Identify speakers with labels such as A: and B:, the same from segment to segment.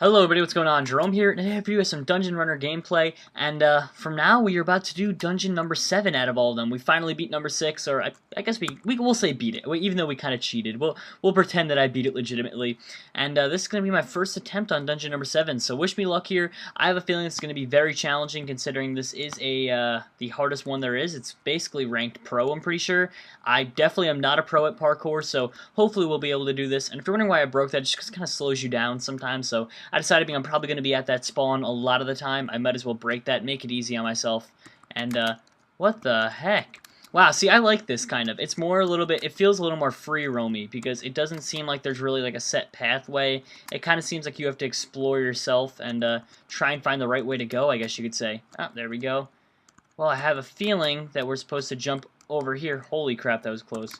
A: Hello everybody, what's going on? Jerome here, and I have for you some Dungeon Runner gameplay, and from now we are about to do dungeon number 7 out of all of them. We finally beat number 6, or I guess we'll say beat it, even though we kind of cheated. We'll pretend that I beat it legitimately, and this is going to be my first attempt on dungeon number 7, so wish me luck here. I have a feeling it's going to be very challenging considering this is the hardest one there is. It's basically ranked pro, I'm pretty sure. I definitely am not a pro at parkour, so hopefully we'll be able to do this, and if you're wondering why I broke that, it just kind of slows you down sometimes, so I decided I'm probably going to be at that spawn a lot of the time. I might as well break that, make it easy on myself. And, what the heck? Wow, see, I like this kind of. It's more a little bit, it feels a little more free-roamy because it doesn't seem like there's really like a set pathway. It kind of seems like you have to explore yourself and try and find the right way to go, I guess you could say. Oh, there we go. Well, I have a feeling that we're supposed to jump over here. Holy crap, that was close.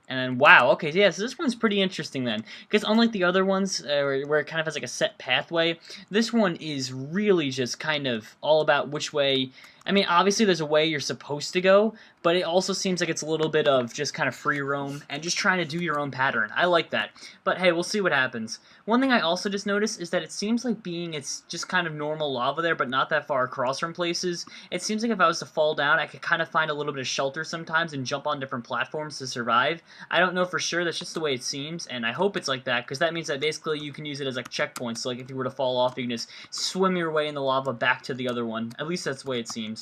A: And then, wow, okay, yeah, so this one's pretty interesting then. Because unlike the other ones, where it kind of has like a set pathway, this one is really just kind of all about which way. I mean, obviously there's a way you're supposed to go, but it also seems like it's a little bit of just kind of free roam and just trying to do your own pattern. I like that. But hey, we'll see what happens. One thing I also just noticed is that it seems like it's just kind of normal lava there, but not that far across from places. It seems like if I was to fall down, I could kind of find a little bit of shelter sometimes and jump on different platforms to survive. I don't know for sure, that's just the way it seems, and I hope it's like that, because that means that basically you can use it as like checkpoints, so like if you were to fall off, you can just swim your way in the lava back to the other one. At least that's the way it seems.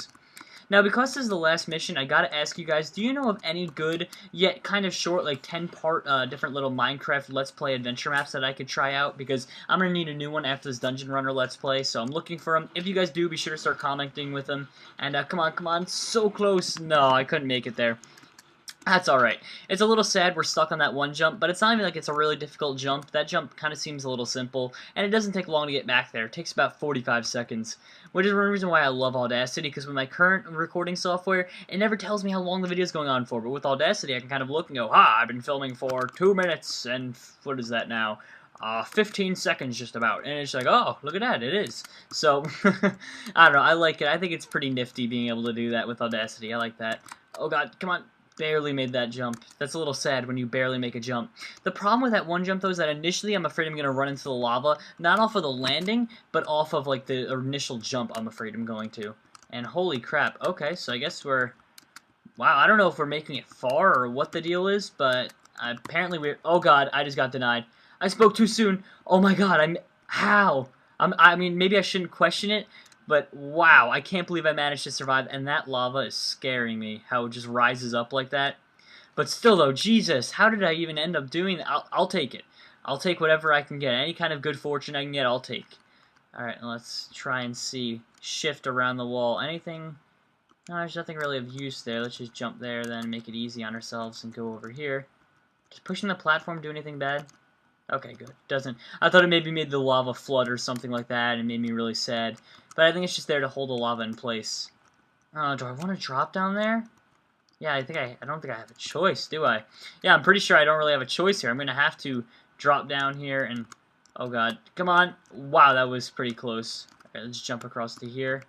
A: Now, because this is the last mission, I gotta ask you guys, do you know of any good, yet kind of short, like 10-part different little Minecraft Let's Play adventure maps that I could try out? Because I'm gonna need a new one after this Dungeon Runner Let's Play, so I'm looking for them. If you guys do, be sure to start commenting with them. And come on, so close. No, I couldn't make it there. That's alright. It's a little sad we're stuck on that one jump, but it's not even like it's a really difficult jump. That jump kind of seems a little simple, and it doesn't take long to get back there. It takes about 45 seconds, which is one reason why I love Audacity, because with my current recording software, it never tells me how long the video is going on for, but with Audacity, I can kind of look and go, I've been filming for 2 minutes, and what is that now? 15 seconds just about, and it's like, oh, look at that, it is. So, I don't know, I like it. I think it's pretty nifty being able to do that with Audacity. I like that. Oh god, come on. Barely made that jump. That's a little sad when you barely make a jump. The problem with that one jump, though, is that initially I'm afraid I'm going to run into the lava, not off of the landing, but off of, like, the initial jump I'm afraid I'm going to. And holy crap. Okay, so I guess we're... Wow, I don't know if we're making it far or what the deal is, but apparently we're... Oh, God, I just got denied. I spoke too soon. Oh, my God, How? I mean, maybe I shouldn't question it, but wow, I can't believe I managed to survive, and that lava is scaring me, how it just rises up like that. But still though, Jesus, how did I even end up doing that? I'll take it. I'll take whatever I can get. Any kind of good fortune I can get, I'll take. Alright, let's try and see. Shift around the wall. Anything? No, there's nothing really of use there. Let's just jump there, then make it easy on ourselves and go over here. Does pushing the platform do anything bad? Okay, good. Doesn't. I thought it maybe made the lava flood or something like that and made me really sad. But I think it's just there to hold the lava in place. Do I want to drop down there? Yeah, I don't think I have a choice, do I? Yeah, I'm pretty sure I don't really have a choice here. I'm going to have to drop down here and... Oh, God. Come on. Wow, that was pretty close. Alright, let's jump across to here.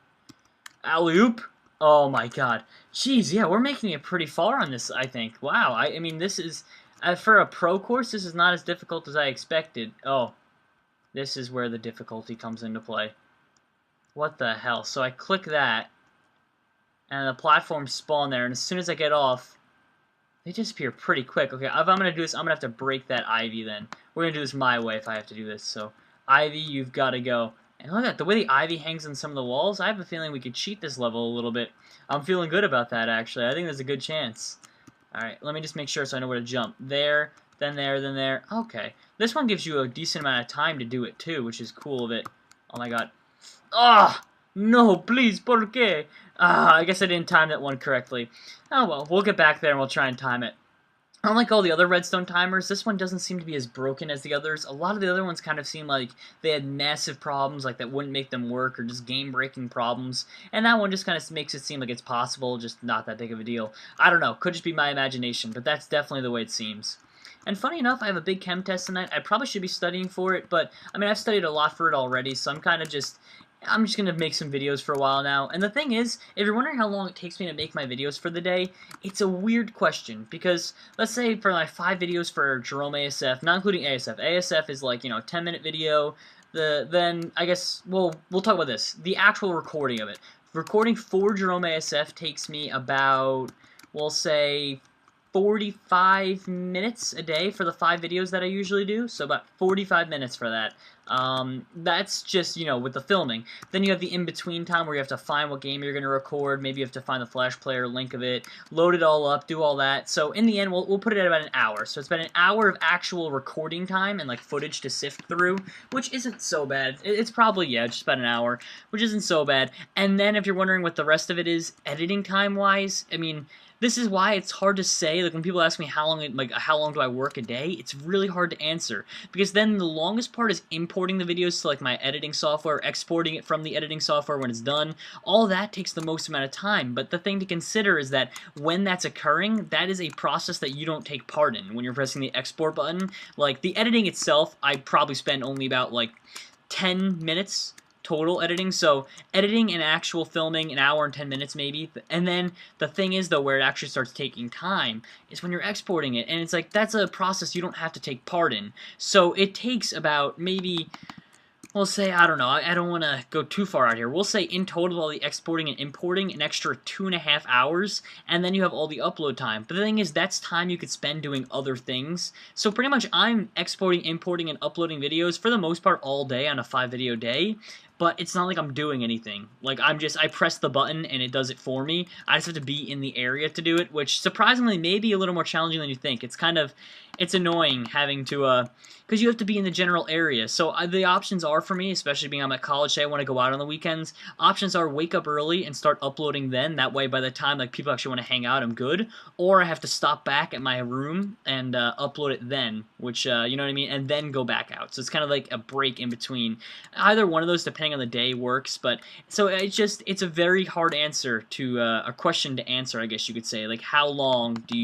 A: Alley-oop. Oh, my God. Jeez, yeah, we're making it pretty far on this, I think. Wow, I mean, this is... for a pro course, this is not as difficult as I expected. Oh, this is where the difficulty comes into play. What the hell? So I click that, and the platforms spawn there, and as soon as I get off, they disappear pretty quick. Okay, if I'm going to do this, I'm going to have to break that ivy then. We're going to do this my way if I have to do this. So, ivy, you've got to go. And look at that, the way the ivy hangs on some of the walls, I have a feeling we could cheat this level a little bit. I'm feeling good about that, actually. I think there's a good chance. Alright, let me just make sure so I know where to jump. There, then there, then there. Okay. This one gives you a decent amount of time to do it, too, which is cool of it. Oh my god. Ah! No, please, por qué? Ah, I guess I didn't time that one correctly. Oh well, we'll get back there and we'll try and time it. Unlike all the other redstone timers, this one doesn't seem to be as broken as the others. A lot of the other ones kind of seem like they had massive problems, like that wouldn't make them work, or just game-breaking problems. And that one just kind of makes it seem like it's possible, just not that big of a deal. I don't know, could just be my imagination, but that's definitely the way it seems. And funny enough, I have a big chem test tonight. I probably should be studying for it, but, I mean, I've studied a lot for it already, so I'm just going to make some videos for a while now. And the thing is, if you're wondering how long it takes me to make my videos for the day, it's a weird question. Because, let's say for my 5 videos for Jerome ASF, not including ASF. ASF is like, 10-minute video. then I guess we'll talk about this. The actual recording of it. Recording for Jerome ASF takes me about, we'll say, 45 minutes a day for the 5 videos that I usually do, so about 45 minutes for that. That's just, with the filming. Then you have the in-between time where you have to find what game you're going to record, maybe you have to find the Flash Player link of it, load it all up, do all that. So in the end, we'll put it at about an hour. So it's about an hour of actual recording time and, like, footage to sift through, which isn't so bad. It's probably, just about an hour, which isn't so bad. And then if you're wondering what the rest of it is, editing time-wise, I mean, this is why it's hard to say. Like, when people ask me how long do I work a day, it's really hard to answer, because then the longest part is importing the videos to, like, my editing software, exporting it from the editing software when it's done. All that takes the most amount of time. But the thing to consider is that when that's occurring, that is a process that you don't take part in when you're pressing the export button. Like, the editing itself, I probably spend only about, like, 10 minutes total editing. So editing and actual filming, an hour and 10 minutes maybe. And then the thing is, though, where it actually starts taking time is when you're exporting it. And it's like, that's a process you don't have to take part in. So it takes about maybe, we'll say, I don't know, I don't want to go too far out here. We'll say in total, all the exporting and importing, an extra 2.5 hours, and then you have all the upload time. But the thing is, that's time you could spend doing other things. So pretty much I'm exporting, importing, and uploading videos for the most part all day on a 5-video day. But it's not like I'm doing anything. Like, I press the button and it does it for me. I just have to be in the area to do it, which surprisingly may be a little more challenging than you think. It's annoying having to, because you have to be in the general area. So the options are for me, especially being I'm at college, say I want to go out on the weekends, options are wake up early and start uploading then. That way by the time, like, people actually want to hang out, I'm good. Or I have to stop back at my room and upload it then, which, you know what I mean, and then go back out. So it's kind of like a break in between. Either one of those, depending on the day, works. But so it's a very hard answer to a question to answer, I guess you could say. Like, how long do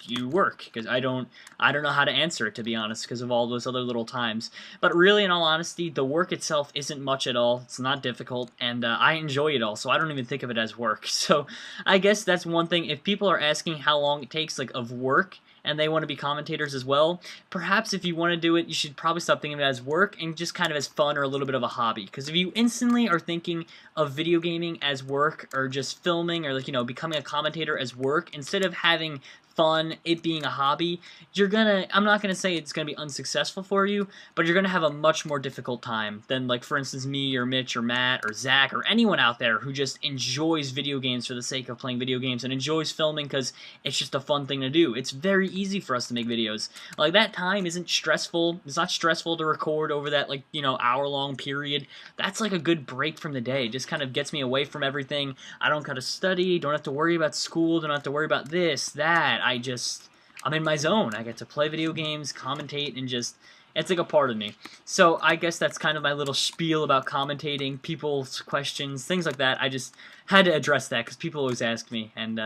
A: you work? Because I don't know how to answer it, to be honest, because of all those other little times. But really, in all honesty, the work itself isn't much at all. It's not difficult, and I enjoy it all, so I don't even think of it as work. So I guess that's one thing. If people are asking how long it takes, like, of work, and they want to be commentators as well, perhaps if you want to do it, you should probably stop thinking of it as work and just kind of as fun or a little bit of a hobby. Because if you instantly are thinking of video gaming as work, or just filming, or, like, becoming a commentator as work, instead of having fun, it being a hobby, I'm not gonna say it's gonna be unsuccessful for you, but you're gonna have a much more difficult time than, like, for instance, me or Mitch or Matt or Zach or anyone out there who just enjoys video games for the sake of playing video games and enjoys filming because it's just a fun thing to do. It's very easy for us to make videos. Like, that time isn't stressful. It's not stressful to record over that, like, hour-long period. That's like a good break from the day. It just kind of gets me away from everything. I don't gotta study, don't have to worry about school, don't have to worry about this, that. I'm in my zone. I get to play video games, commentate, and it's like a part of me. So I guess that's kind of my little spiel about commentating, people's questions, things like that. I just had to address that because people always ask me, and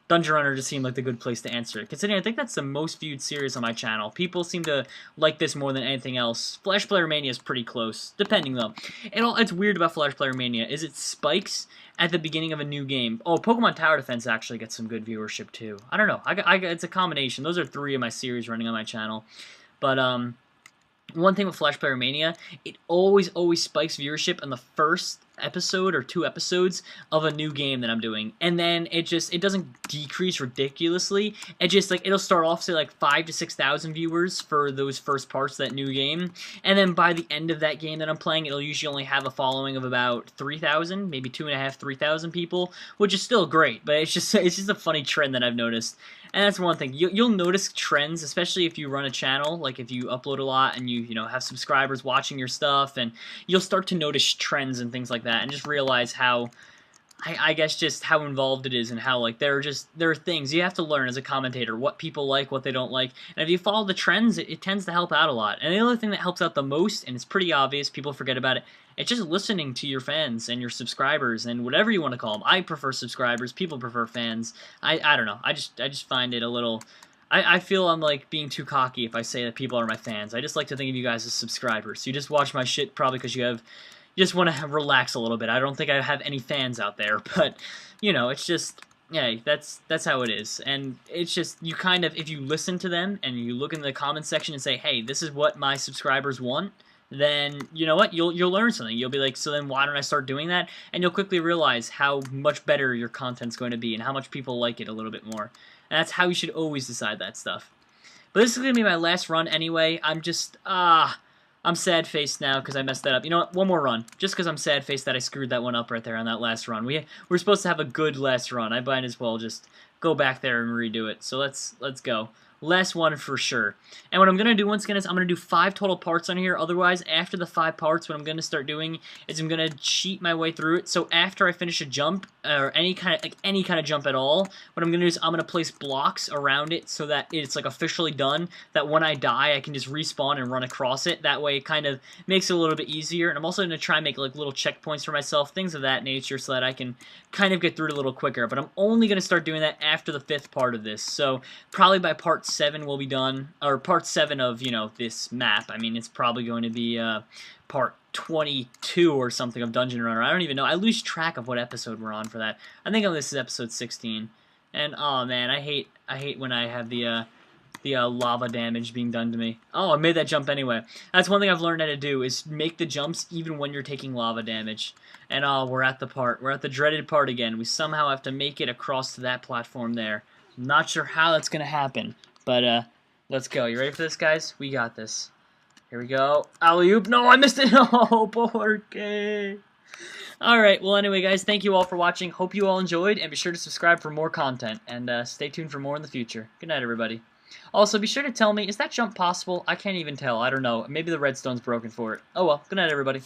A: Dungeon Runner just seemed like the good place to answer it. Considering I think that's the most viewed series on my channel. People seem to like this more than anything else. Flash Player Mania is pretty close, depending though. It's weird about Flash Player Mania is it spikes at the beginning of a new game. Oh, Pokemon Tower Defense actually gets some good viewership too. I don't know. It's a combination. Those are 3 of my series running on my channel. But one thing with Flash Player Mania, it always spikes viewership in the first episode or 2 episodes of a new game that I'm doing, and then it doesn't decrease ridiculously. It just, like, it'll start off, say, like 5,000 to 6,000 viewers for those first parts of that new game, and then by the end of that game that I'm playing, it'll usually only have a following of about 3,000, maybe 2.5, 3,000 people, which is still great, but it's just a funny trend that I've noticed. And that's one thing. You'll notice trends, especially if you run a channel, like if you upload a lot and you have subscribers watching your stuff, and you'll start to notice trends and things like that, and just realize how, I guess, just how involved it is, and how, like, there are things you have to learn as a commentator, what people like, what they don't like, and if you follow the trends, it tends to help out a lot. And the other thing that helps out the most, and it's pretty obvious, people forget about it, it's just listening to your fans and your subscribers and whatever you want to call them. I prefer subscribers, people prefer fans. I don't know, I just find it a little, I feel I'm, like, being too cocky if I say that people are my fans. I just like to think of you guys as subscribers. You just watch my shit probably because you just want to relax a little bit. I don't think I have any fans out there, but, it's just, yeah, that's how it is. And it's just, you kind of, if you listen to them and you look in the comments section and say, hey, this is what my subscribers want, then you know what? You'll learn something. You'll be like, so then why don't I start doing that? And you'll quickly realize how much better your content's going to be and how much people like it a little bit more. And that's how you should always decide that stuff. But this is going to be my last run anyway. I'm just, I'm sad-faced now because I messed that up. You know what? One more run. Just because I'm sad-faced that I screwed that one up right there on that last run. We're supposed to have a good last run. I might as well just go back there and redo it. So let's go. Last one for sure. And what I'm going to do once again is I'm going to do 5 total parts on here. Otherwise, after the 5 parts, what I'm going to start doing is I'm going to cheat my way through it. So after I finish a jump, or any kind of jump at all, what I'm going to do is I'm going to place blocks around it so that it's like officially done, that when I die, I can just respawn and run across it. That way, it kind of makes it a little bit easier. And I'm also going to try and make like little checkpoints for myself, things of that nature, so that I can kind of get through it a little quicker. But I'm only going to start doing that after the 5th part of this. So probably by part 7 will be done, or part 7 of, you know, this map. I mean, it's probably going to be part 22 or something of Dungeon Runner. I don't even know. I lose track of what episode we're on for that. I think this is episode 16. And oh man, I hate when I have the lava damage being done to me. Oh, I made that jump anyway. That's one thing I've learned how to do, is make the jumps even when you're taking lava damage. And oh, we're at the dreaded part again. We somehow have to make it across to that platform there. I'm not sure how that's gonna happen, but let's go. You ready for this, guys? We got this. Here we go. Alley-oop. No, I missed it. Oh, porque. Alright, well anyway guys, thank you all for watching. Hope you all enjoyed, and be sure to subscribe for more content. And stay tuned for more in the future. Good night, everybody. Also, be sure to tell me, is that jump possible? I can't even tell. I don't know. Maybe the redstone's broken for it. Oh well. Good night, everybody.